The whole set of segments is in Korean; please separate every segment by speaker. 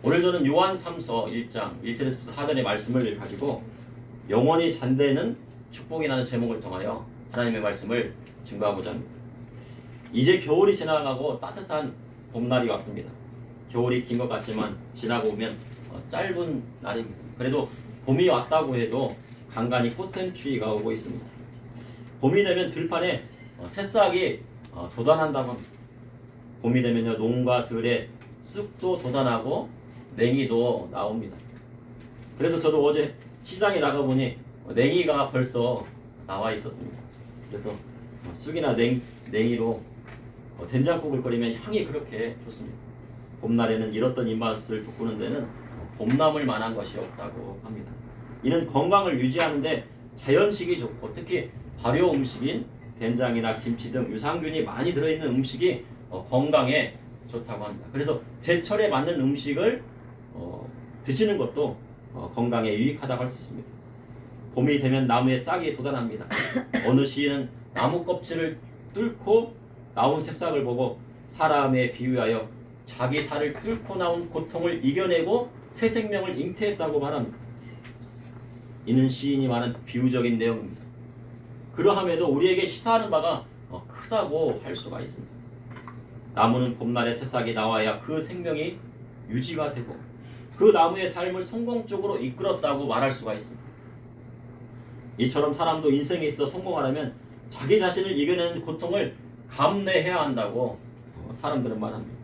Speaker 1: 오늘 저는 요한 3서 1장 1절에서 4절의 말씀을 가지고 영원히 잠드는 축복이라는 제목을 통하여 하나님의 말씀을 증거하고자 합니다. 이제 겨울이 지나가고 따뜻한 봄날이 왔습니다. 겨울이 긴 것 같지만 지나고 오면 짧은 날입니다. 그래도 봄이 왔다고 해도 간간히 꽃샘추위가 오고 있습니다. 봄이 되면 들판에 새싹이 돋아난다고 합니다. 봄이 되면요, 농과 들에 쑥도 돋아나고 냉이도 나옵니다. 그래서 저도 어제 시장에 나가보니 냉이가 벌써 나와 있었습니다. 그래서 쑥이나 냉이로 된장국을 끓이면 향이 그렇게 좋습니다. 봄날에는 잃었던 입맛을 돋구는 데는 봄나물 만한 것이 없다고 합니다. 이는 건강을 유지하는데 자연식이 좋고 특히 발효 음식인 된장이나 김치 등 유산균이 많이 들어있는 음식이 건강에 좋다고 합니다. 그래서 제철에 맞는 음식을 드시는 것도 건강에 유익하다고 할 수 있습니다. 봄이 되면 나무에 싹이 돋아납니다. 어느 시인은 나무 껍질을 뚫고 나온 새싹을 보고 사람에 비유하여 자기 살을 뚫고 나온 고통을 이겨내고 새 생명을 잉태했다고 말합니다. 이는 시인이 말한 비유적인 내용입니다. 그러함에도 우리에게 시사하는 바가 크다고 할 수가 있습니다. 나무는 봄날에 새싹이 나와야 그 생명이 유지가 되고 그 나무의 삶을 성공적으로 이끌었다고 말할 수가 있습니다. 이처럼 사람도 인생에 있어 성공하려면 자기 자신을 이겨내는 고통을 감내해야 한다고 사람들은 말합니다.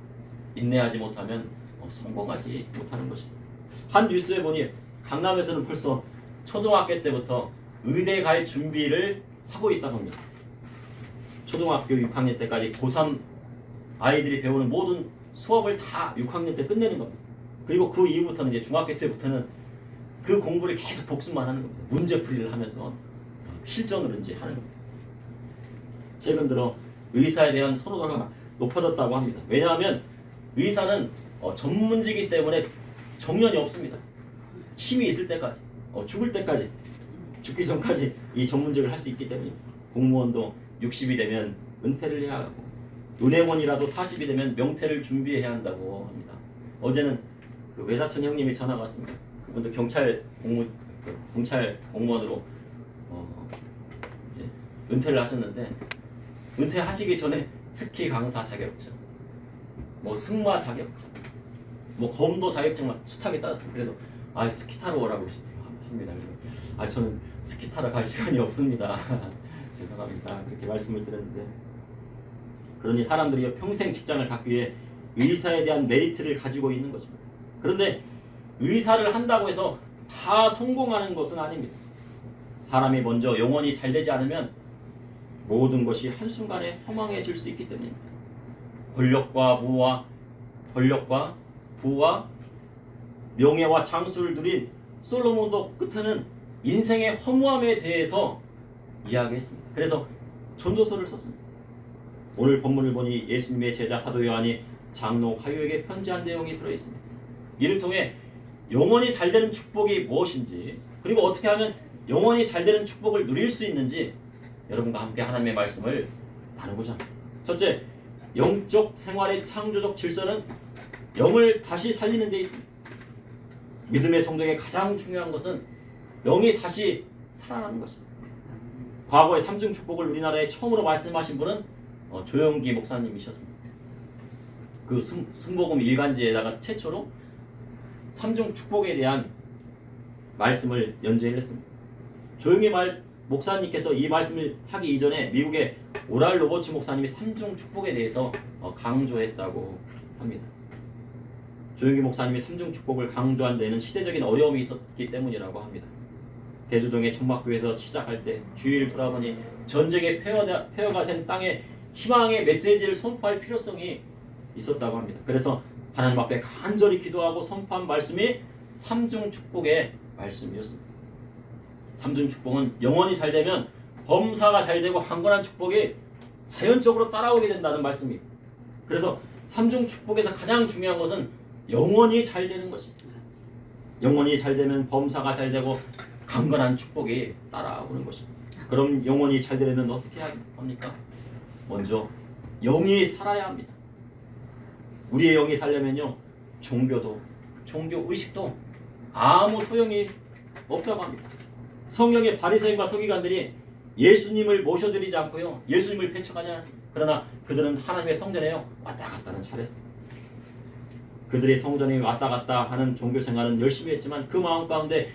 Speaker 1: 인내하지 못하면 성공하지 못하는 것입니다. 한 뉴스에 보니 강남에서는 벌써 초등학교 때부터 의대 갈 준비를 하고 있다고 합니다. 초등학교 6학년 때까지 고3 아이들이 배우는 모든 수업을 다 6학년 때 끝내는 겁니다. 그리고 그 이후부터는 이제 중학교 때부터는 그 공부를 계속 복습만 하는 겁니다. 문제풀이를 하면서 실전으로 이제 하는 겁니다. 최근 들어 의사에 대한 선호도가 높아졌다고 합니다. 왜냐하면 의사는 전문직이기 때문에 정년이 없습니다. 힘이 있을 때까지, 죽을 때까지, 죽기 전까지 이 전문직을 할 수 있기 때문입니다. 공무원도 60이 되면 은퇴를 해야 하고 은행원이라도 40이 되면 명퇴를 준비해야 한다고 합니다. 어제는 그 외사촌 형님이 전화가 왔습니다. 그분도 경찰 공무원으로 이제 은퇴를 하셨는데 은퇴하시기 전에 스키 강사 자격증, 승마 자격증, 검도 자격증 막 숱하게 따졌습니다. 그래서 스키 타러 오라고 합니다. 그래서 저는 스키 타러 갈 시간이 없습니다. 죄송합니다. 그렇게 말씀을 드렸는데, 그러니 사람들이 평생 직장을 갖기 위해 의사에 대한 메리트를 가지고 있는 것입니다. 그런데 의사를 한다고 해서 다 성공하는 것은 아닙니다. 사람이 먼저 영원히 잘 되지 않으면 모든 것이 한순간에 허망해질 수 있기 때문입니다. 권력과 부와 명예와 장수를 누린 솔로몬도 끝에는 인생의 허무함에 대해서 이야기했습니다. 그래서 전도서를 썼습니다. 오늘 본문을 보니 예수님의 제자 사도 요한이 장로 가요에게 편지한 내용이 들어있습니다. 이를 통해 영원히 잘 되는 축복이 무엇인지, 그리고 어떻게 하면 영원히 잘 되는 축복을 누릴 수 있는지 여러분과 함께 하나님의 말씀을 나누고자 합니다. 첫째, 영적 생활의 창조적 질서는 영을 다시 살리는 데 있습니다. 믿음의 성도에게 가장 중요한 것은 영이 다시 살아나는 것입니다. 과거의 삼중 축복을 우리나라에 처음으로 말씀하신 분은 조영기 목사님이셨습니다. 그 순복음 일간지에다가 최초로 삼중 축복에 대한 말씀을 연재를 했습니다. 조영기 목사님께서 이 말씀을 하기 이전에 미국의 오랄 로버츠 목사님이 삼중 축복에 대해서 강조했다고 합니다. 조영기 목사님이 삼중 축복을 강조한 데는 시대적인 어려움이 있었기 때문이라고 합니다. 대조동의 청막교에서 시작할 때 주위를 돌아보니 전쟁의 폐허가 된 땅에 희망의 메시지를 선포할 필요성이 있었다고 합니다. 그래서 하나님 앞에 간절히 기도하고 선포한 말씀이 삼중 축복의 말씀이었습니다. 삼중 축복은 영원히 잘 되면 범사가 잘 되고 강건한 축복이 자연적으로 따라오게 된다는 말씀입니다. 그래서 삼중 축복에서 가장 중요한 것은 영원히 잘 되는 것입니다. 영원히 잘 되면 범사가 잘 되고 강건한 축복이 따라오는 것입니다. 그럼 영원히 잘 되려면 어떻게 해야 합니까? 먼저 영이 살아야 합니다. 우리의 영이 살려면요, 종교도 종교 의식도 아무 소용이 없다고 합니다. 성경의 바리새인과 서기관들이 예수님을 모셔드리지 않고요, 예수님을 배척하지 않았습니다. 그러나 그들은 하나님의 성전에요 왔다 갔다는 잘했습니다. 그들의 성전에 왔다 갔다 하는 종교 생활은 열심히 했지만 그 마음 가운데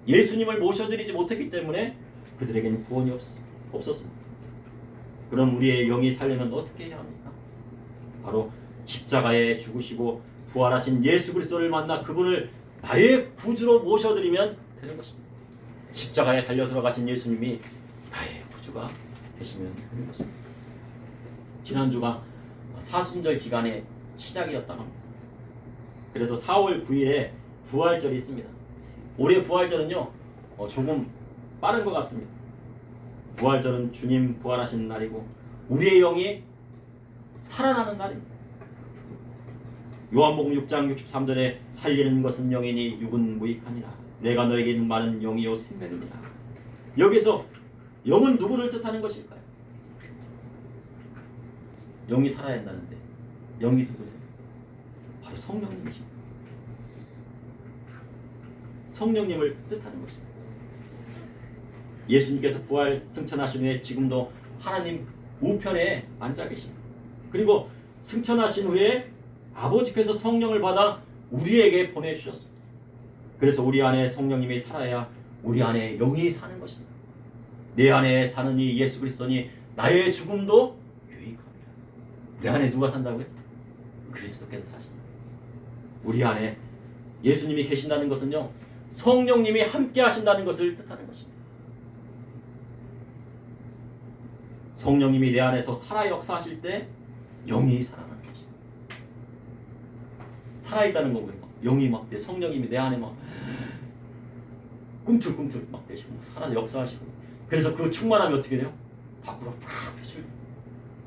Speaker 1: 예수님을 모셔드리지 못했기 때문에 그들에게는 구원이 없었습니다. 그럼 우리의 영이 살려면 어떻게 해야 합니까? 바로 십자가에 죽으시고 부활하신 예수 그리스도를 만나 그분을 나의 구주로 모셔드리면 되는 것입니다. 십자가에 달려 들어가신 예수님이 나의 구주가 되시면 되는 것입니다. 지난주가 사순절 기간의 시작이었다고 합니다. 그래서 4월 9일에 부활절이 있습니다. 올해 부활절은요 조금 빠른 것 같습니다. 부활절은 주님 부활하시는 날이고 우리의 영이 살아나는 날입니다. 요한복음 6장 63절에 살리는 것은 영이니 육은 무익하니라. 내가 너에게 말하는 영이요 생명이니라. 여기서 영은 누구를 뜻하는 것일까요? 영이 살아야 한다는데 영이 누구세요? 바로 성령님이십니다. 성령님을 뜻하는 것입니다. 예수님께서 부활 승천하신 후에 지금도 하나님 우편에 앉아 계십니다. 그리고 승천하신 후에 아버지께서 성령을 받아 우리에게 보내주셨습니다. 그래서 우리 안에 성령님이 살아야 우리 안에 영이 사는 것입니다. 내 안에 사는 이 예수 그리스도니 나의 죽음도 유익합니다. 내 안에 누가 산다고요? 그리스도께서 사십니다. 우리 안에 예수님이 계신다는 것은요 성령님이 함께 하신다는 것을 뜻하는 것입니다. 성령님이 내 안에서 살아 역사하실 때 영이 살아나는 것입니다. 살아있다는 거고요. 영이 막 성령님이 내 안에 막 꿈틀꿈틀 막 되시고 살아 역사하시고 그래서 그 충만함이 어떻게 돼요? 밖으로 팍 펼쳐요.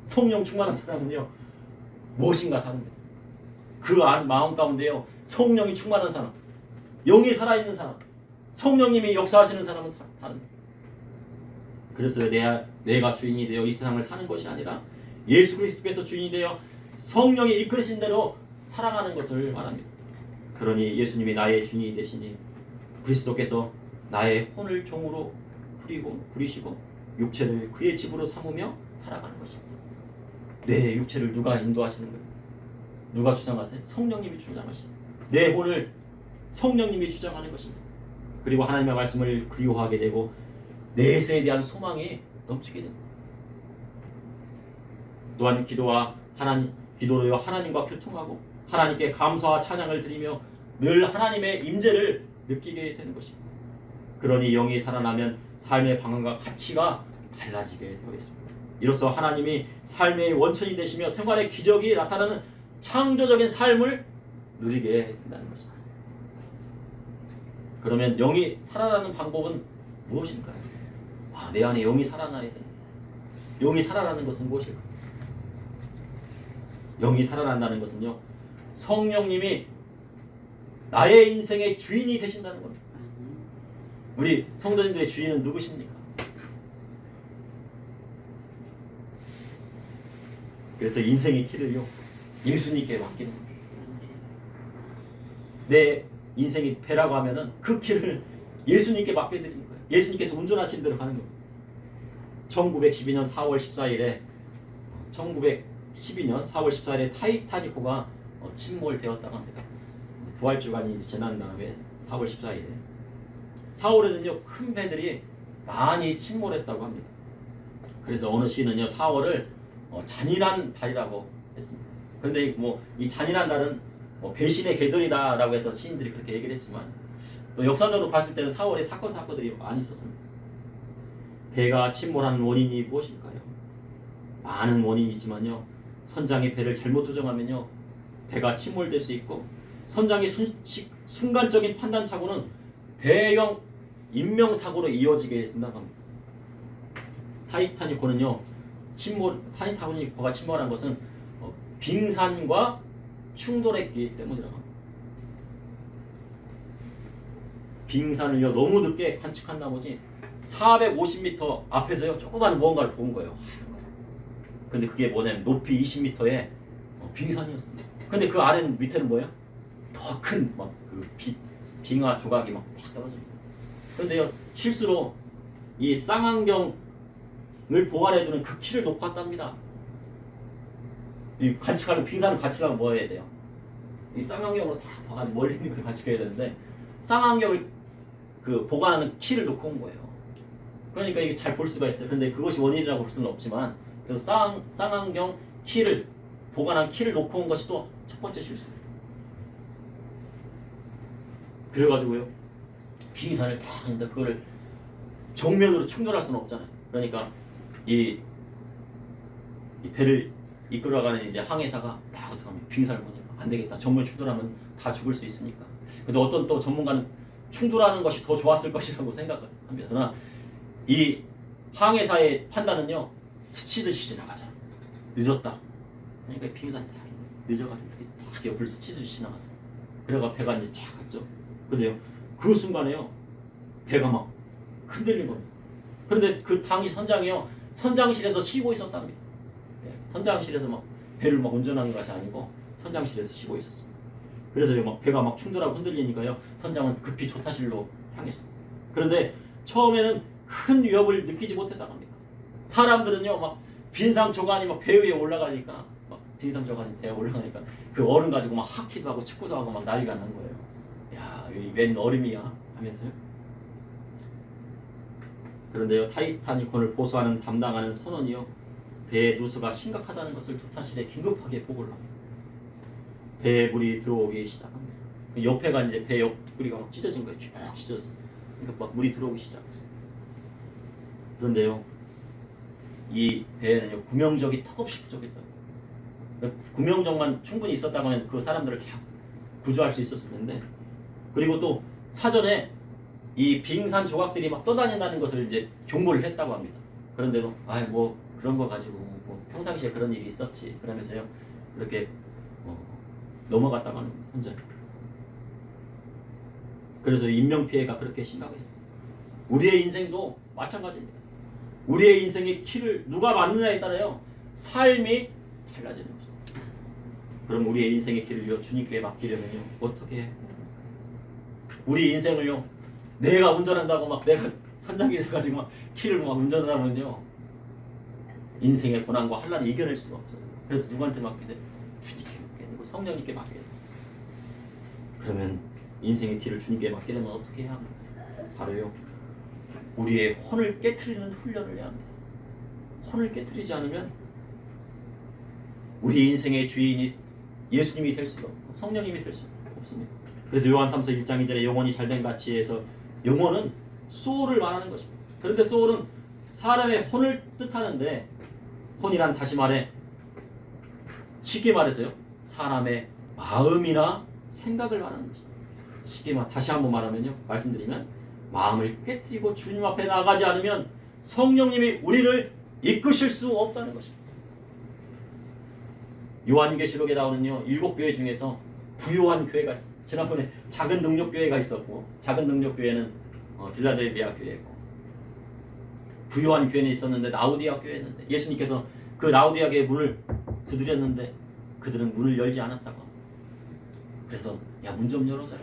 Speaker 1: 성령 충만한 사람은요 무엇인가 다릅니다. 그 안 마음 가운데요 성령이 충만한 사람, 영이 살아있는 사람, 성령님이 역사하시는 사람은 다릅니다. 그래서 내가 주인이 되어 이 세상을 사는 것이 아니라 예수 그리스도께서 주인이 되어 성령이 이끄신 대로 살아가는 것을 말합니다. 그러니 예수님이 나의 주인이 되시니 그리스도께서 나의 혼을 종으로 부리시고 육체를 그의 집으로 삼으며 살아가는 것입니다. 내 육체를 누가 인도하시는 거예요? 누가 주장하세요? 성령님이 주장하십니다. 내 혼을 성령님이 주장하는 것입니다. 그리고 하나님의 말씀을 그리워하게 되고 내세에 대한 소망이 넘치게 됩니다. 또한 기도로 하나님과 교통하고 하나님께 감사와 찬양을 드리며 늘 하나님의 임재를 느끼게 되는 것입니다. 그러니 영이 살아나면 삶의 방향과 가치가 달라지게 되겠습니다. 이로써 하나님이 삶의 원천이 되시며 생활의 기적이 나타나는 창조적인 삶을 누리게 된다는 것입니다. 그러면 영이 살아나는 방법은 무엇일까요? 내 안에 영이 살아나야 돼. 영이 살아나는 것은 무엇일까요? 영이 살아난다는 것은요 성령님이 나의 인생의 주인이 되신다는 겁니다. 우리 성도님들의 주인은 누구십니까? 그래서 인생의 키를요 예수님께 맡기는 겁니다. 내 인생이 배라고 하면은 그 키를 예수님께 맡겨드리는 거예요. 예수님께서 운전하시는 대로 가는 겁니다. 1912년 4월 14일에 타이타닉호가 침몰되었다고 합니다. 부활주간이 지난 다음에 4월 14일에 4월에는요 큰 배들이 많이 침몰했다고 합니다. 그래서 어느 시인은요 4월을 잔인한 달이라고 했습니다. 그런데 이 잔인한 달은 배신의 계절이다라고 해서 시인들이 그렇게 얘기를 했지만 또 역사적으로 봤을 때는 4월에 사건들이 많이 있었습니다. 배가 침몰한 원인이 무엇일까요? 많은 원인이 있지만요 선장이 배를 잘못 조정하면요 배가 침몰될 수 있고 선장이 순간적인 판단착오는 대형 인명사고로 이어지게 된다고 합니다. 타이타닉호가 침몰한 것은 빙산과 충돌했기 때문이라고 합니다. 빙산을요 너무 늦게 관측한 나머지 450m 앞에서요 조그마한 무언가를 본 거예요. 근데 그게 뭐냐면 높이 20m의 빙산이었습니다. 근데 그 밑에는 뭐예요? 더 더 큰 막 그 빙하 조각이 막 딱 떨어져요. 그런데요 실수로 이 쌍안경을 보관해두는 그 키를 놓고 왔답니다. 이 관측하는 빙산을 관측하면 뭐 해야 돼요? 이 쌍안경으로 다 봐가지고 멀리 있는 걸 관측해야 되는데 쌍안경을 그 보관하는 키를 놓고 온 거예요. 그러니까 이게 잘 볼 수가 있어요. 근데 그것이 원인이라고 볼 수는 없지만 그래서 쌍안경 키를 보관한 키를 놓고 온 것이 또 첫 번째 실수예요. 그래가지고요 빙산을 다 하는데 그거를 정면으로 충돌할 수는 없잖아요. 그러니까 이 배를 이끌어가는 이제 항해사가 다 어떻게 하면 빙산을 보니까 안 되겠다. 정면 충돌하면 다 죽을 수 있으니까. 근데 어떤 또 전문가는 충돌하는 것이 더 좋았을 것이라고 생각을 합니다. 그러나 이 항해사의 판단은요 스치듯이 지나가자. 늦었다. 그러니까 빙산이 다 늦어가지고 딱 옆을 스치듯이 지나갔어. 그래가 배가 이제 쫙 갔죠. 근데요 그 순간에요 배가 막 흔들린 겁니다. 그런데 그 당시 선장이요 선장실에서 쉬고 있었답니다. 선장실에서 막 배를 막 운전하는 것이 아니고 선장실에서 쉬고 있었어요. 그래서 막 배가 막 충돌하고 흔들리니까요 선장은 급히 조타실로 향했습니다. 그런데 처음에는 큰 위협을 느끼지 못했다고 합니다. 사람들은요 막 빈상조간이 막 배 위에 올라가니까 막 빈상조간이 배에 올라가니까 그 얼음 가지고 막 하키도 하고 축구도 하고 막 난리가 난 거예요. 야, 웬 얼음이야 하면서요. 그런데요 타이타닉호를 보수하는 담당하는 선원이요 배의 누수가 심각하다는 것을 조타실에 긴급하게 보고를 합니다. 배에 물이 들어오기 시작합니다. 그 옆에가 이제 배 옆구리가 막 찢어진 거예요. 쭉 찢어졌어요. 그러니까 막 물이 들어오기 시작했어요. 그런데요 이 배에는요 구명정이 턱없이 부족했다고. 구명정만 충분히 있었다면 그 사람들을 다 구조할 수 있었을 텐데 그리고 또 사전에 이 빙산 조각들이 막 떠다닌다는 것을 이제 경고를 했다고 합니다. 그런데도 뭐 그런 거 가지고 뭐 평상시에 그런 일이 있었지 그러면서요 이렇게 넘어갔다고 하는 현재. 그래서 인명피해가 그렇게 심각했어요. 우리의 인생도 마찬가지입니다. 우리의 인생의 키를 누가 맞느냐에 따라요 삶이 달라지는 거죠. 그럼 우리의 인생의 키를요 주님께 맡기려면요 어떻게 해? 우리 인생을요 내가 운전한다고 막 내가 선장이 돼가지고 막 키를 막 운전하면요 인생의 고난과 환란을 이겨낼 수가 없어요. 그래서 누구한테 맡게 돼? 주님께 맡게 되고 성령님께 맡게 돼. 그러면 인생의 길을 주님께 맡기려면 어떻게 해야 합니까? 바로요 우리의 혼을 깨트리는 훈련을 해야 합니다. 혼을 깨트리지 않으면 우리 인생의 주인이 예수님이 될 수가 없고 성령님이 될 수가 없습니다. 그래서 요한 3서 1장 2절에 영혼이 잘된 가치에서 영혼은 소울을 말하는 것입니다. 그런데 소울은 사람의 혼을 뜻하는데 혼이란 다시 말해 쉽게 말해서요 사람의 마음이나 생각을 말하는 것입니다. 쉽게 다시 한번 말씀드리면 마음을 깨뜨리고 주님 앞에 나가지 않으면 성령님이 우리를 이끄실 수 없다는 것입니다. 요한계시록에 나오는요 7교회 중에서 부요한 교회가 있었어요. 지난번에 작은 능력교회가 있었고 작은 능력교회는 빌라델비아 교회고 부요한 교회는 있었는데 라우디아 교회였는데 예수님께서 그 라우디아 교회 문을 두드렸는데 그들은 문을 열지 않았다고 합니다. 그래서 문 좀 열어줘라.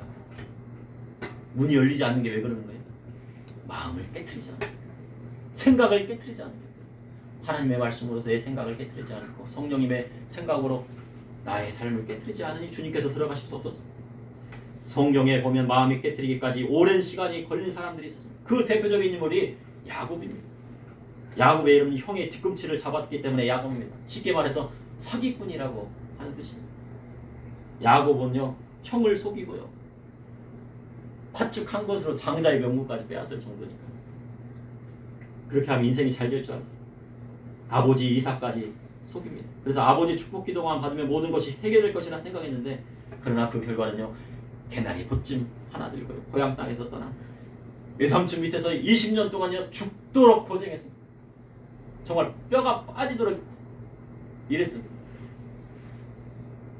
Speaker 1: 문이 열리지 않는 게 왜 그러는 거예요? 마음을 깨트리지 않아요. 생각을 깨트리지 않아요. 하나님의 말씀으로서 내 생각을 깨트리지 않고 성령님의 생각으로 나의 삶을 깨트리지 않으니 주님께서 들어가실 수 없었습니다. 성경에 보면 마음이 깨트리기까지 오랜 시간이 걸린 사람들이 있었습니다. 그 대표적인 인물이 야곱입니다. 야곱의 이름은 형의 뒤꿈치를 잡았기 때문에 야곱입니다. 쉽게 말해서 사기꾼이라고 하는 뜻입니다. 야곱은요 형을 속이고요 팥죽 한 것으로 장자의 명분까지 빼앗을 정도니까 그렇게 하면 인생이 잘 될 줄 알았어요. 아버지 이삭까지 속입니다. 그래서 아버지 축복 기도만 받으면 모든 것이 해결될 것이라 생각했는데 그러나 그 결과는요 개나리 보찜 하나 들고요 고향 땅에서 떠나 외삼촌 밑에서 20년 동안요 죽도록 고생했습니다. 정말 뼈가 빠지도록 일했습니다.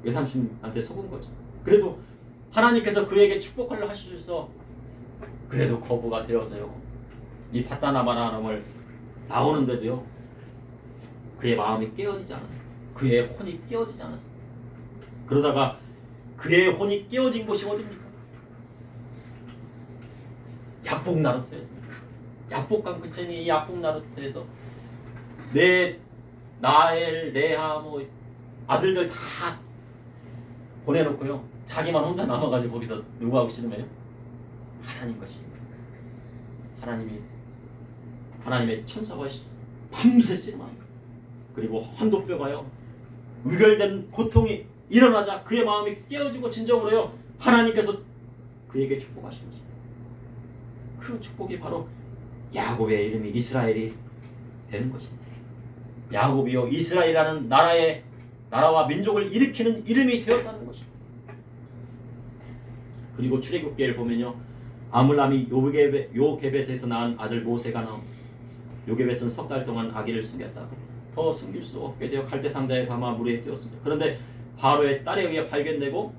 Speaker 1: 외삼촌한테 속은 거죠. 그래도 하나님께서 그에게 축복을 하셔서 그래도 거부가 되어서요 이 바다나마라놈을 나오는데도요 그의 마음이 깨어지지 않았어요. 그의 혼이 깨어지지 않았어요. 그러다가 그의 혼이 깨어진 곳이 어딥니까? 약복 나루터였습니다. 약복강 근처에 이 약복 나루터에서 나엘, 레아 뭐 아들들 다 보내놓고요. 자기만 혼자 남아가지고 거기서 누구하고 씨름해요? 하나님 것입니다. 하나님의 천사가 밤새 씨름합니다. 그리고 환도뼈가요. 의결된 고통이 일어나자 그의 마음이 깨어지고 진정으로요. 하나님께서 그에게 축복하신 것입니다. 그 축복이 바로 야곱의 이름이 이스라엘이 되는 것입니다. 야곱이요 이스라엘이라는 나라와 민족을 일으키는 이름이 되었다는 것입니다. 그리고 출애굽기를 보면요. 아므람이 요게벳에서 낳은 아들 모세가 나옵니다. 요게벳은 석 달 동안 아기를 숨겼다고 더 숨길 수 없게 되어 갈대 상자에 담아 물에 띄웠습니다. 그런데 바로의 딸에 의해 발견되고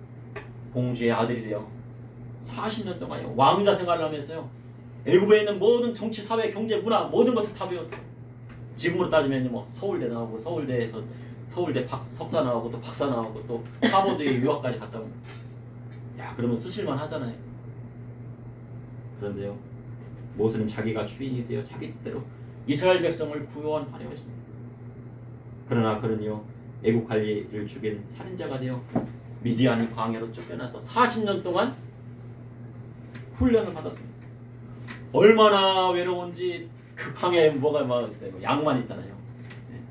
Speaker 1: 공주의 아들이 되어 40년 동안요 왕자 생활을 하면서요 애굽에 있는 모든 정치, 사회, 경제, 문화 모든 것을 다 배웠어요. 지금으로 따지면 뭐 서울대 나오고 서울대 석사 나오고 또 박사 나오고 또 하버드에 유학까지 갔다 옵니다. 야 그러면 쓰실만 하잖아요. 그런데요 모세는 자기가 주인이 되어 자기 뜻대로 이스라엘 백성을 구원하려 했습니다. 그러나 그는요 애국 관리를 죽인 살인자가 되어 미디안이 광야로 쫓겨나서 40년 동안 훈련을 받았습니다. 얼마나 외로운지 그 방에 뭐가 막 있어요. 양만 있잖아요. 네.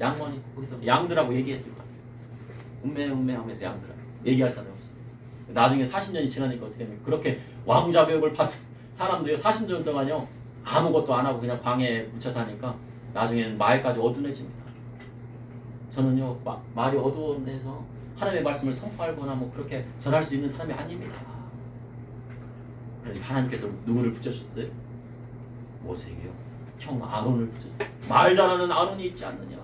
Speaker 1: 양만이 거기서 양들하고 얘기했을 거야. 음메 하면서 양들하고 얘기할 사람이 없어. 나중에 40년이 지나니까 어떻게 됩니까? 그렇게 왕자 교육을 받은 사람도요 40년 동안요 아무것도 안 하고 그냥 방에 묻혀 사니까 나중에는 말까지 어두워집니다. 저는요 말이 어두운데서 하나님의 말씀을 선포하거나 뭐 그렇게 전할 수 있는 사람이 아닙니다. 그래서 하나님께서 누구를 붙여주셨어요? 모세에게요. 형 아론을 붙여주셨어요. 말 잘하는 아론이 있지 않느냐.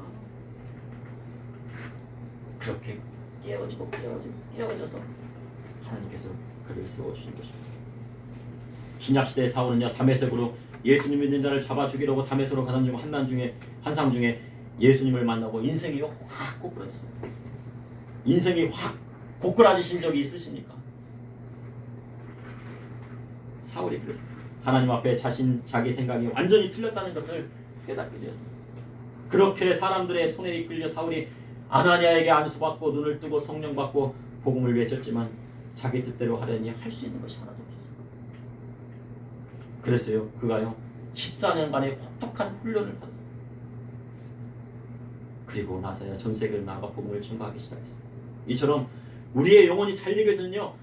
Speaker 1: 그렇게 깨어져서 하나님께서 그를 세워주신 것입니다. 신약시대의 사울은요 다메섹으로 예수님 믿는 자를 잡아 죽이려고 다메섹으로 가던 중 한상 중에 예수님을 만나고 인생이 확 꼬꾸라졌어요. 인생이 확 고꾸라지신 적이 있으십니까? 사울이 그랬습니다. 하나님 앞에 자기 생각이 완전히 틀렸다는 것을 깨닫게 되었습니다. 그렇게 사람들의 손에 이끌려 사울이 아나니아에게 안수받고 눈을 뜨고 성령 받고 복음을 외쳤지만 자기 뜻대로 하려니 할 수 있는 것이 하나도 없었어요. 그래서요 그가요 14년간의 혹독한 훈련을 받았어요. 그리고 나서야 전 세계를 나가 복음을 전파하기 시작했어요. 이처럼 우리의 영혼이 잘 되기 위해서는요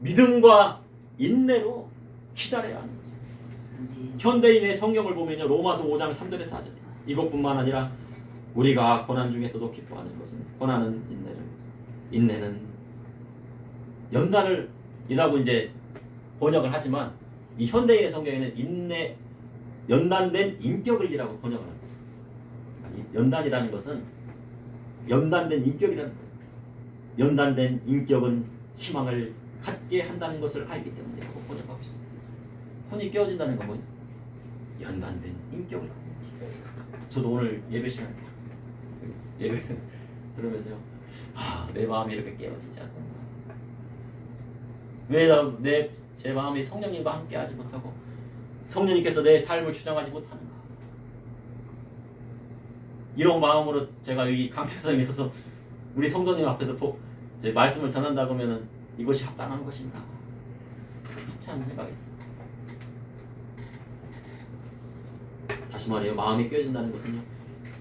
Speaker 1: 믿음과 인내로 기다려야 하는 거죠. 현대인의 성경을 보면요 로마서 5장 3절에서 4절 이것뿐만 아니라 우리가 고난 중에서도 기뻐하는 것은 고난은 인내는 연단을 이라고 이제 번역을 하지만 이 현대인의 성경에는 연단된 인격을이라고 번역을 합니다. 연단이라는 것은 연단된 인격이라는 거예요. 연단된 인격은 희망을 갖게 한다는 것을 알기 때문에 하고 번역하고 있습니다. 혼이 깨어진다는 건 뭐예요? 연단된 인격을. 저도 오늘 예배 시간에 예배 들으면서요. 내 마음이 이렇게 깨어지지 않는다. 왜 제 마음이 성령님과 함께하지 못하고 성령님께서 내 삶을 주장하지 못하는가? 이런 마음으로 제가 이 강퇴사에 있어서 우리 성도님 앞에서 제 말씀을 전한다고 하면은 이것이 합당한 것인가? 합치 않은 생각이었습니다. 다시 말해요. 마음이 깨어진다는 것은요.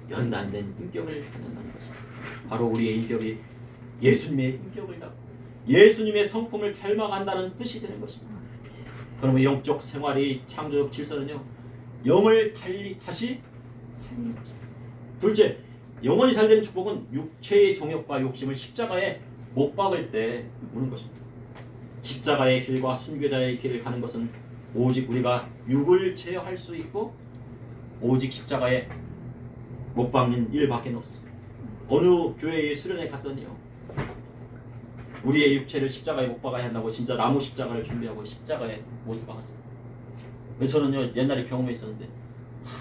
Speaker 1: 연단된 인격을 갖는다는 것입니다. 바로 우리의 인격이 예수님의 인격을 갖고 예수님의 성품을 닮아간다는 뜻이 되는 것입니다. 그러면 영적 생활의 창조적 질서는요. 영을 다시 살리는 것입니다. 둘째, 영원히 살되는 축복은 육체의 정욕과 욕심을 십자가에 못 박을 때 오는 것입니다. 십자가의 길과 순교자의 길을 가는 것은 오직 우리가 육을 제어할 수 있고 오직 십자가에 못 박는 일밖에 없습니다. 어느 교회의 수련회 갔더니요. 우리의 육체를 십자가에 못 박아야 한다고 진짜 나무 십자가를 준비하고 십자가에 못을 박았습니다. 저는요 옛날에 경험이 있었는데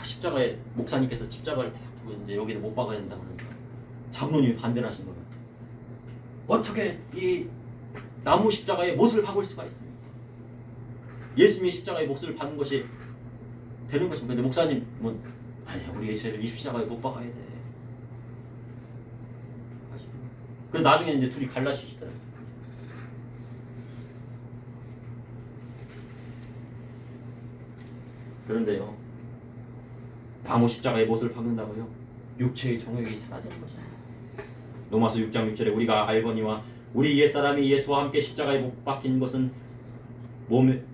Speaker 1: 십자가에 목사님께서 십자가를 자꾸 이제 여기다 못 박아야 된다고 그러니까 장로님이 반대를 하신 거예요. 어떻게 이 나무 십자가에 못을 박을 수가 있습니까? 예수님이 십자가에 못을 박은 것이 되는 것입니다. 근데 목사님은 아니야, 우리의 죄를 이 십자가에 못 박아야 돼. 그래서 나중에 이제 둘이 갈라지시더라고요. 그런데요, 나무 십자가에 못을 박는다고요, 육체의 정욕이 사라지는 것이야. 로마서 6장 6절에 우리가 알거니와 우리 옛사람이 예수와 함께 십자가에 못 박힌 것은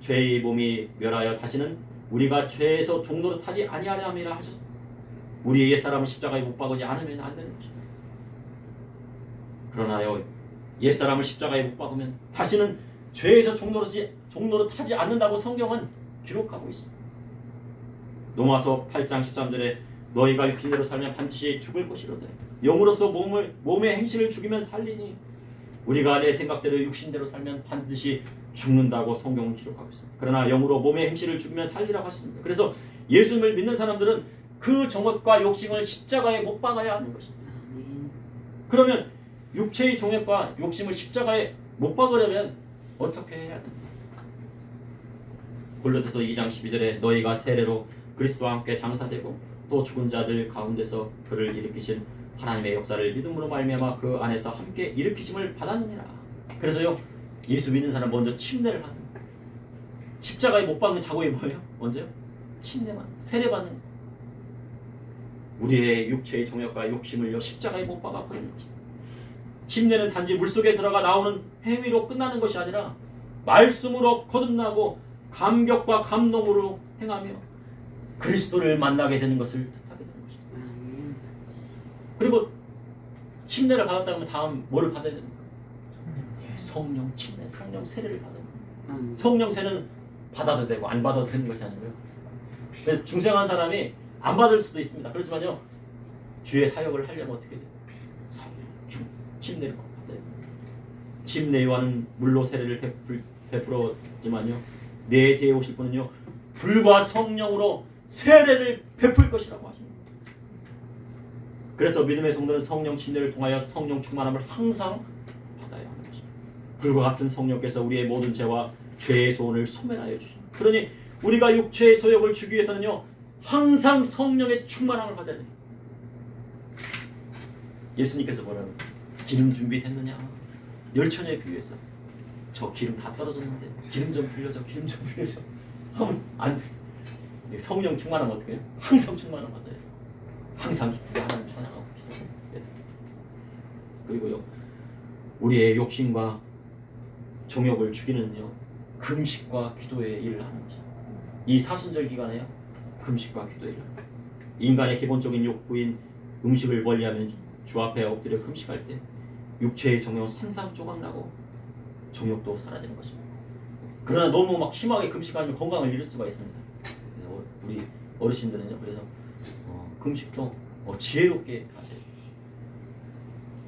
Speaker 1: 죄의 몸이 멸하여 다시는 우리가 죄에서 종로로 타지 아니하려 함이라 하셨습니다. 우리의 옛사람은 십자가에 못 박지 않으면 안 되는 것입니다. 그러나요, 옛사람을 십자가에 못 박으면 다시는 죄에서 종로로 타지 않는다고 성경은 기록하고 있습니다. 로마서 8장 13절에 너희가 육신대로 살면 반드시 죽을 것이로되 영으로서 몸의 행실을 죽이면 살리니 우리가 내 생각대로 육신대로 살면 반드시 죽는다고 성경은 기록하고 있습니다. 그러나 영으로 몸의 행실을 죽이면 살리라고 하셨습니다. 그래서 예수님을 믿는 사람들은 그 정욕과 욕심을 십자가에 못 박아야 하는 것입니다. 그러면 육체의 정욕과 욕심을 십자가에 못 박으려면 어떻게 해야 됩니까? 골로새서 2장 12절에 너희가 세례로 그리스도와 함께 장사되고 또 죽은 자들 가운데서 그를 일으키신 하나님의 역사를 믿음으로 말미암아 그 안에서 함께 일으키심을 받았느니라. 그래서요, 예수 믿는 사람 먼저 침례를 받는 거예요. 십자가에 못 박는 작업이 뭐예요? 먼저요? 침례만, 세례받는 거예요. 우리의 육체의 정욕과 욕심을요, 십자가에 못 박아 버리는 거죠. 침례는 단지 물속에 들어가 나오는 행위로 끝나는 것이 아니라 말씀으로 거듭나고 감격과 감동으로 행하며 그리스도를 만나게 되는 것을 뜻하게 되는 것입니다. 그리고 침례를 받았다 하면 다음 뭐를 받아야 됩니까? 성령 침례, 성령 세례를 받아야 됩니다. 성령 세례는 받아도 되고 안 받아도 되는 것이 아니고요. 그래서 중생한 사람이 안 받을 수도 있습니다. 그렇지만요, 주의 사역을 하려면 어떻게 돼요? 성령 침례를 꼭 받아야 됩니다. 침례 요한은 물로 세례를 베풀었지만요, 내 뒤에 오실 분은요, 불과 성령으로 세례를 베풀 것이라고 하십니다. 그래서 믿음의 성도는 성령 침례를 통하여 성령 충만함을 항상 받아야 하는 것입니다. 불과 같은 성령께서 우리의 모든 죄와 죄의 소원을 소멸하여 주십니다. 그러니 우리가 육체의 소욕을 주기 위해서는요, 항상 성령의 충만함을 받아야 됩니다. 예수님께서 뭐라고? 기름 준비됐느냐? 열처녀에 비유해서 저 기름 다 떨어졌는데 기름 좀 빌려줘, 기름 좀 빌려줘. 하면 안 돼. 성령 충만하면 어떻게 해요? 항상 충만함 받아야 돼요. 항상 기쁘게 하나님 찬양하고 기도해야 돼요. 그리고요, 우리의 욕심과 정욕을 죽이는요, 금식과 기도의 일을 하는 것입니다. 이 사순절 기간에요, 금식과 기도의 일을 합니다. 인간의 기본적인 욕구인 음식을 멀리하면 주 앞에 엎드려 금식할 때 육체의 정욕은 산산조각나고 정욕도 사라지는 것입니다. 그러나 너무 막 심하게 금식하면 건강을 잃을 수가 있습니다. 우리 어르신들은요, 그래서 금식도 지혜롭게 하셔야 돼요.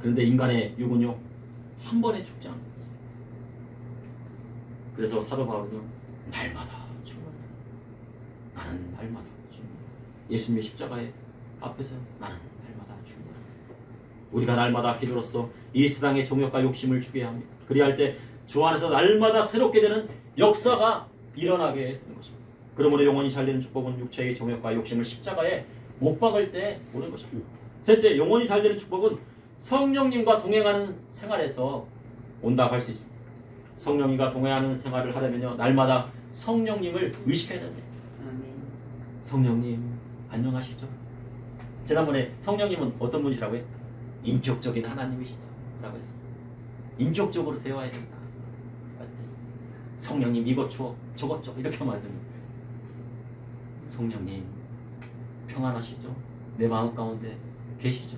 Speaker 1: 그런데 인간의 육은요, 한 번에 죽지 않습니다. 그래서 사도 바울은요, 날마다 죽는다. 나는 날마다 죽는다. 예수님의 십자가의 앞에서 나는 날마다 죽는다. 우리가 날마다 기도로서 이 세상의 정욕과 욕심을 죽여야 합니다. 그리할 때 주 안에서 날마다 새롭게 되는 역사가 일어나게 되는 것입니다. 그러므로 영원히 살리는 축복은 육체의 정욕과 욕심을 십자가에 못 박을 때 오는 것입니다. 셋째, 영원히 살리는 축복은 성령님과 동행하는 생활에서 온다고 할 수 있습니다. 성령님과 동행하는 생활을 하려면요, 날마다 성령님을 의식해야 됩니다. 성령님 안녕하시죠? 지난번에 성령님은 어떤 분이시라고요? 인격적인 하나님이시다 라고 했습니다. 인격적으로 대화해야 된다. 성령님 이것 줘, 저것 줘, 이렇게 하면 안 됩니다. 성령님 평안하시죠? 내 마음 가운데 계시죠?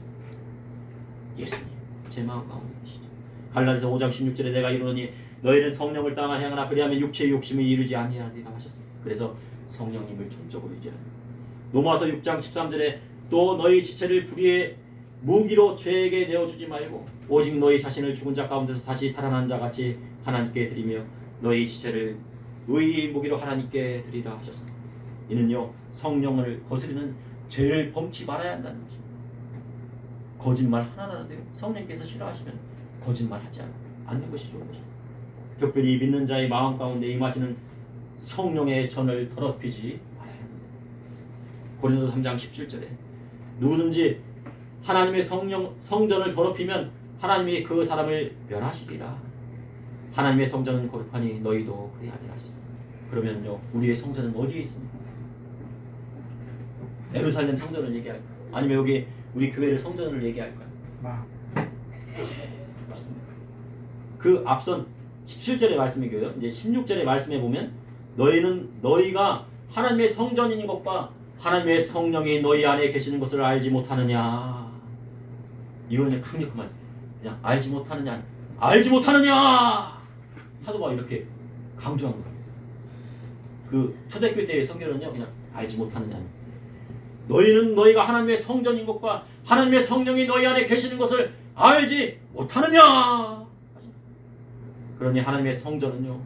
Speaker 1: 예수님 제 마음 가운데 계시죠? 갈라디아서 5장 16절에 내가 이르노니 너희는 성령을 따라 행하나 그리하면 육체의 욕심을 이루지 아니하리라 하셨습니다. 그래서 성령님을 전적으로 의지하라. 로마서 6장 13절에 또 너희 지체를 불의의 무기로 죄에게 내어주지 말고 오직 너희 자신을 죽은 자 가운데서 다시 살아난 자 같이 하나님께 드리며 너희 지체를 의의 무기로 하나님께 드리라 하셨습니다. 이는요, 성령을 거스르는 죄를 범치 말아야 한다는 것입니다. 거짓말 하나는 안 돼요. 성령께서 싫어하시면 거짓말하지 않는 것이 좋은 것입니다. 특별히 믿는 자의 마음 가운데 임하시는 성령의 전을 더럽히지 말아야 합니다. 고린도서 3장 17절에 누구든지 하나님의 성전을 더럽히면 하나님이 그 사람을 멸하시리라. 하나님의 성전은 거룩하니 너희도 그리하리라 하셨습니다. 그러면요, 우리의 성전은 어디에 있습니까? 예루살렘 성전을 얘기할까요? 아니면 여기 우리 교회를 성전을 얘기할까요? 맞습니다. 그 앞선 17절의 말씀이고요. 이제 16절의 말씀에 보면 너희가 하나님의 성전인 것과 하나님의 성령이 너희 안에 계시는 것을 알지 못하느냐. 이거는 강력한 말씀. 그냥 알지 못하느냐. 사도 바울이 이렇게 강조한 거예요. 그 초대교회 때의 성경은요, 그냥 알지 못하느냐. 너희가 하나님의 성전인 것과 하나님의 성령이 너희 안에 계시는 것을 알지 못하느냐. 그러니 하나님의 성전은요,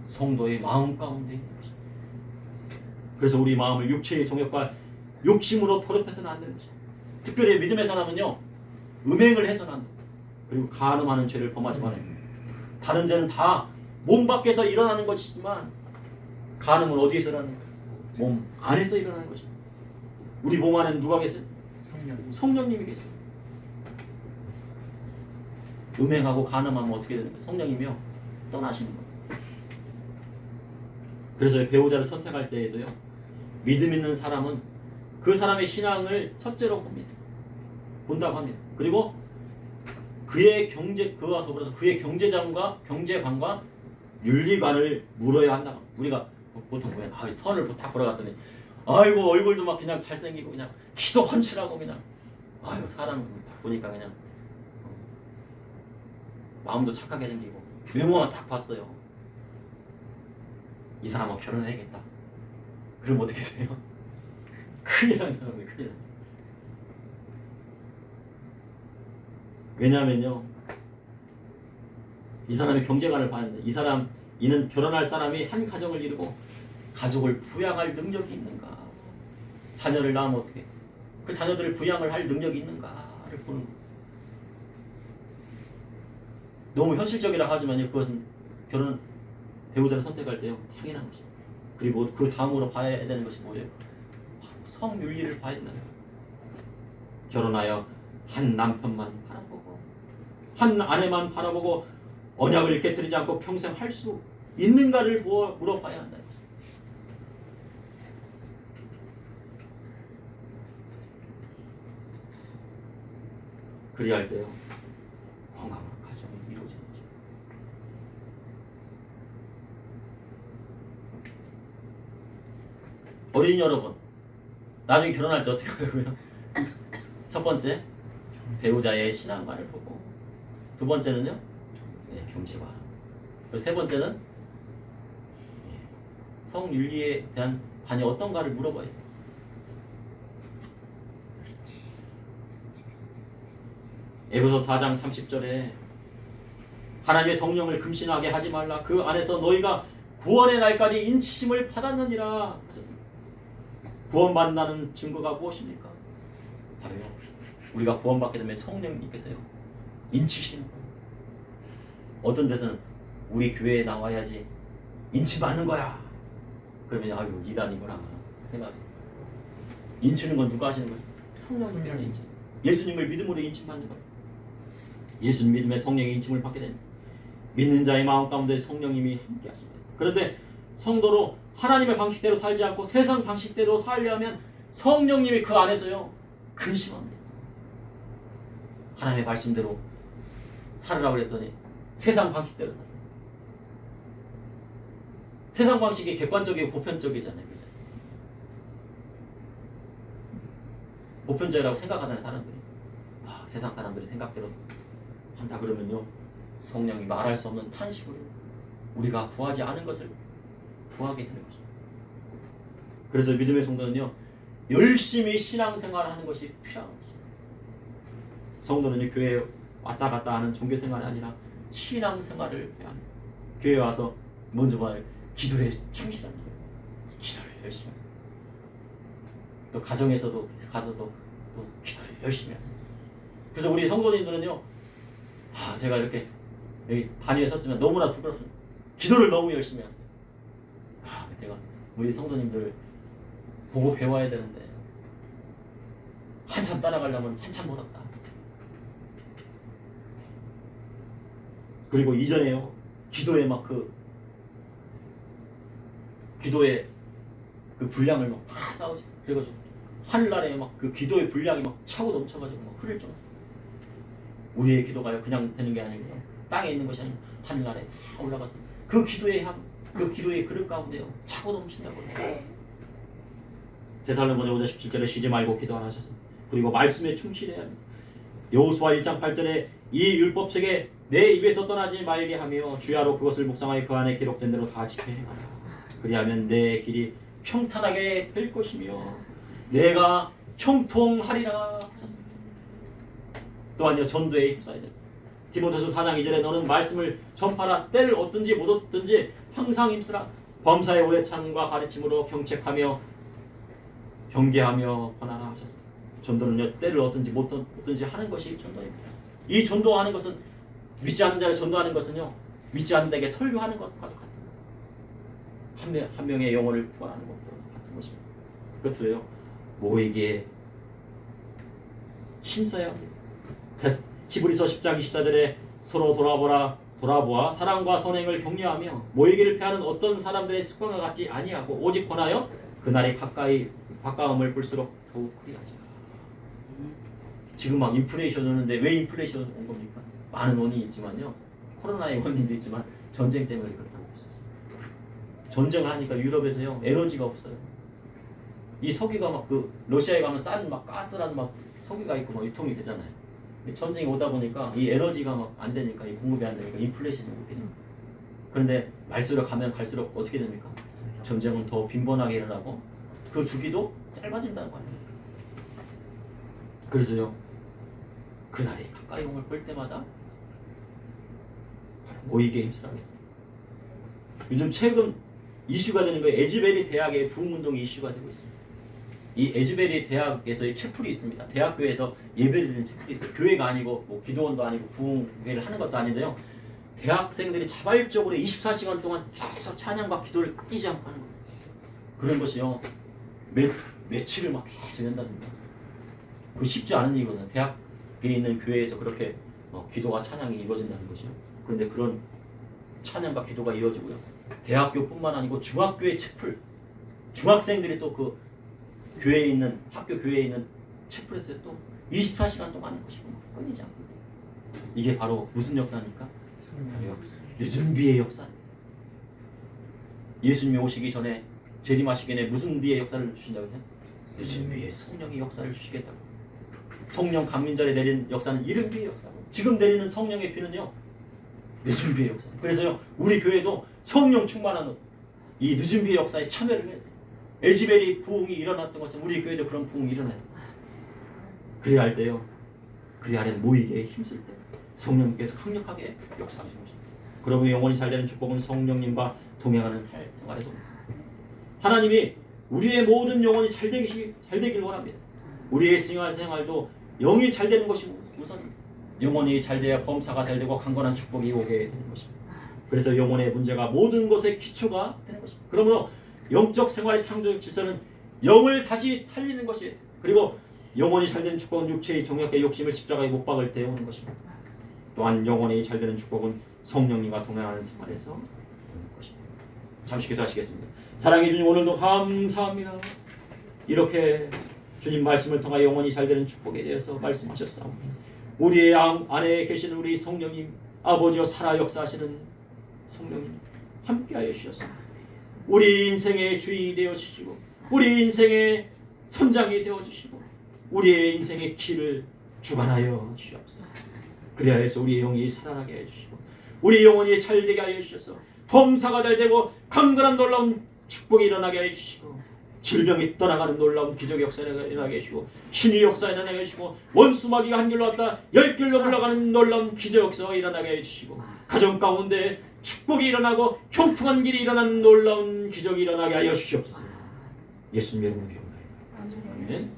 Speaker 1: 성도의 마음 가운데 있는 것입니다. 그래서 우리 마음을 육체의 정욕과 욕심으로 더럽혀서는 안 되는 것입니다. 특별히 믿음의 사람은요, 음행을 해서는 안 됩니다. 그리고 간음하는 죄를 범하지 말아요. 다른 죄는 다 몸 밖에서 일어나는 것이지만 간음은 어디에서 일어나는 거예요? 몸 안에서 일어나는 것입니다. 우리 몸 안에는 누가 계세요? 성령님이 계세요. 음행하고 간음하면 어떻게 되는 거예요? 성령이며 떠나시는 거예요. 그래서 배우자를 선택할 때에도요, 믿음 있는 사람은 그 사람의 신앙을 첫째로 본다고 합니다. 그리고 그와 더불어서 그의 경제관과 윤리관을 물어야 한다. 우리가 보통 보면 선을 딱 보러갔더니 아이고 얼굴도 막 그냥 잘생기고 그냥 키도 훤칠하고 그냥 사람 딱 보니까 그냥 마음도 착하게 생기고 외모만 딱 봤어요. 이 사람하고 결혼해야겠다. 그럼 어떻게 돼요? 큰일 나요. 큰일 나요. 왜냐하면요, 이 사람의 경제관을 봐야 돼. 이는 결혼할 사람이 한 가정을 이루고 가족을 부양할 능력이 있는가, 자녀를 낳으면 어떻게 그 자녀들을 부양을 할 능력이 있는가를 보는 거예요. 너무 현실적이라 하지만요, 그것은 결혼 배우자를 선택할 때요, 당연한 것이죠. 그리고 그 다음으로 봐야 되는 것이 뭐예요? 성윤리를 봐야 된다는 거예요. 결혼하여 한 남편만 바라보고 한 아내만 바라보고 언약을 깨뜨리지 않고 평생 할 수 있는가를 물어봐야 한다는 거죠. 그리할 때요, 건강한 가정이 이루어지는 거죠. 어린이 여러분, 나중에 결혼할 때 어떻게 하냐고요? 첫 번째, 배우자의 신앙관을 보고, 두 번째는요, 경제관, 그리고 세 번째는 성윤리에 대한 관이 어떤가를 물어봐요. 에베소 4장 30절에 하나님의 성령을 금신하게 하지 말라. 그 안에서 너희가 구원의 날까지 인치심을 받았느니라 하셨습니다. 구원받는다는 증거가 무엇입니까? 바로요, 우리가 구원받게 되면 성령님께서요, 인치시는 거예요. 어떤 데서는 우리 교회에 나와야지 인치 받는 거야. 그러면 아유 이단이구나 생각해요. 인치는 건 누가 하시는 거예요? 성령님께서 인치. 예수님을 믿음으로 인침받는 거예요. 예수님 믿음에 성령의 인침을 받게 됩니다. 믿는 자의 마음 가운데 성령님이 함께 하십니다. 그런데 성도로 하나님의 방식대로 살지 않고 세상 방식대로 살려면 성령님이 그 안에서요, 근심합니다. 하나님의 말씀대로 살으라고 그랬더니 세상 방식대로 살아요. 세상 방식이 객관적이고 보편적이잖아요. 그죠? 보편적이라고 생각하는 사람들이 세상 사람들이 생각대로 한다 그러면요, 성령이 말할 수 없는 탄식으로 우리가 구하지 않은 것을 구하게 되는 것입니다. 그래서 믿음의 성도는요, 열심히 신앙생활을 하는 것이 필요한 것입니다. 성도는 교회에 왔다 갔다 하는 종교생활이 아니라 신앙생활을 해야 합니다. 교회에 와서 먼저 말 기도에 충실합니다. 기도를 열심히 합니다. 또 가정에서도 가서도 또 기도를 열심히 합니다. 그래서 우리 성도님들은요, 제가 이렇게 여기 단위에 섰지만 너무나 부끄럽습니다. 기도를 너무 열심히 하세요. 제가 우리 성도님들 보고 배워야 되는데 한참 따라가려면 한참 멀었다. 그리고 이전에요, 기도에 막 기도의 그 분량을 막 다 쌓으셨어요. 그래가지고 하늘나라에 막 그 기도의 분량이 막 차고 넘쳐가지고 막 흐를 정도. 우리의 기도가요 그냥 되는 게 아니고요, 땅에 있는 것이 아니고 하늘나라에 다 올라가서 그 기도의 그 기도의 그릇 가운데요 차고 넘친다고 해요. 데살로니가 5장 17절에 쉬지 말고 기도하셨어요. 그리고 말씀에 충실해야 합니다. 여호수아 1장 8절에 이 율법책에 내 입에서 떠나지 말게 하며 주야로 그것을 묵상하여 그 안에 기록된 대로 다 지켜 행하라. 그리하면 내 길이 평탄하게 될 것이며 내가 형통하리라 하셨습니다. 또한요, 전도에 힘써야 됩니다. 디모데서 4장 2절에 너는 말씀을 전파라. 때를 얻든지 못 얻든지 항상 힘쓰라. 범사의 오래 참과 가르침으로 경책하며 경계하며 권하라 하셨습니다. 전도는요, 때를 얻든지 못 얻든지 하는 것이 전도입니다. 이 전도하는 것은, 믿지 않는 자를 전도하는 것은요, 믿지 않는 자에게 설교하는 것과 같은 한 명의 영혼을 구원하는 것과 같은 것입니다. 끝으로요, 모이기에 힘써야 합니다. 히브리서 10장 24절에 서로 돌아보아 사랑과 선행을 격려하며 모이기를 패하는 어떤 사람들의 습관과 같지 아니하고 오직 권하여 그날이 가까움을 볼수록 더욱 그리하자. 지금 막 인플레이션 오는데 왜 인플레이션 온 겁니까? 많은 원인이 있지만요, 코로나의 원인도 있지만 전쟁 때문에 그렇다고 했어요. 전쟁을 하니까 유럽에서요 에너지가 없어요. 이 석유가 막 러시아에 가면 싼 막 가스란 막 석유가 있고 막 유통이 되잖아요. 전쟁이 오다 보니까 이 에너지가 막 안 되니까, 이 공급이 안 되니까 인플레이션이 오게 됩니다. 그런데 말수록 가면 갈수록 어떻게 됩니까? 전쟁은 더 빈번하게 일어나고 그 주기도 짧아진다는 거 아닙니까? 그래서요, 그날이 가까이 옴을 볼 때마다 모이게 힘쓰라겠습니다. 요즘 최근 이슈가 되는 거예요. 에즈베리 대학의 부흥운동이 이슈가 되고 있습니다. 이 에즈베리 대학에서의 채플이 있습니다. 대학교에서 예배를 드리는 채플이 있어요. 교회가 아니고 뭐 기도원도 아니고 부흥회를 하는 것도 아닌데요, 대학생들이 자발적으로 24시간 동안 계속 찬양과 기도를 끊이지 않고 하는 거예요. 그런 것이요, 며칠을 막 계속 연다든가. 그 쉽지 않은 일이거든요. 대학에 있는 교회에서 그렇게 기도와 찬양이 이루어진다는 것이요. 그런데 그런 찬양과 기도가 이루어지고요, 대학교뿐만 아니고 중학교의 채플, 중학생들이 또 그 교회에 있는, 학교 교회에 있는 채플에서 또 24시간 동안 하는 것이고 끊이지 않고. 이게 바로 무슨 역사입니까? 늦은 비의 역사. 예수님이 오시기 전에 재림하시기 전에 무슨 비의 역사를 주신다고 했어요? 늦은 비의 성령의 역사를 주시겠다고. 성령 감림절에 내린 역사는 이른 비의 역사고, 지금 내리는 성령의 비는요, 늦은 비의 역사. 그래서요, 우리 교회도 성령 충만한 이 늦은 비의 역사에 참여를 해야 돼요. 에즈베리 부흥이 일어났던 것처럼 우리 교회도 그런 부흥이 일어나야 돼요. 그래야 할 때요, 그래야 하는 모이게 힘쓸 때 성령님께서 강력하게 역사하시는 것입니다. 그러면 영원히 잘 되는 축복은 성령님과 동행하는 생활에서 하나님이 우리의 모든 영혼이 잘 되길 원합니다. 우리의 생활도 영이 잘 되는 것이 우선입니다. 영혼이 잘 돼야 범사가 잘 되고 강건한 축복이 오게 되는 것입니다. 그래서 영혼의 문제가 모든 것의 기초가 되는 것입니다. 그러므로 영적 생활의 창조적 질서는 영을 다시 살리는 것이에요. 그리고 영혼이 잘 되는 축복은 육체의 정욕의 욕심을 십자가에 못 박을 때 오는 것입니다. 또한 영혼이 잘 되는 축복은 성령님과 동행하는 생활에서 오는 것입니다. 잠시 기도하시겠습니다. 사랑해 주님, 오늘도 감사합니다. 이렇게 주님 말씀을 통하여 영혼이 잘 되는 축복에 대해서 말씀하셨사옵니다. 우리의 안에 계시는 우리 성령님, 아버지여 살아 역사하시는 성령님 함께하여 주셨습니다. 우리 인생의 주인이 되어주시고 우리 인생의 선장이 되어주시고 우리의 인생의 길을 주관하여 주시옵소서. 그래야 해서 우리의 영이 살아나게 해주시고 우리 영혼이 잘되게 하여 주셔서 범사가 잘되고 강건한 놀라운 축복이 일어나게 해주시고 질병이 떠나가는 놀라운 기적 역사가 일어나게 해주시고 신의 역사가 일어나게 해주시고 원수마귀가 한 길로 왔다 10길로 물러가는 놀라운 기적 역사가 일어나게 해주시고 가정 가운데 축복이 일어나고 형통한 길이 일어나는 놀라운 기적이 일어나게 하여 주시옵소서. 예수님 이름으로 기도합니다. 아멘.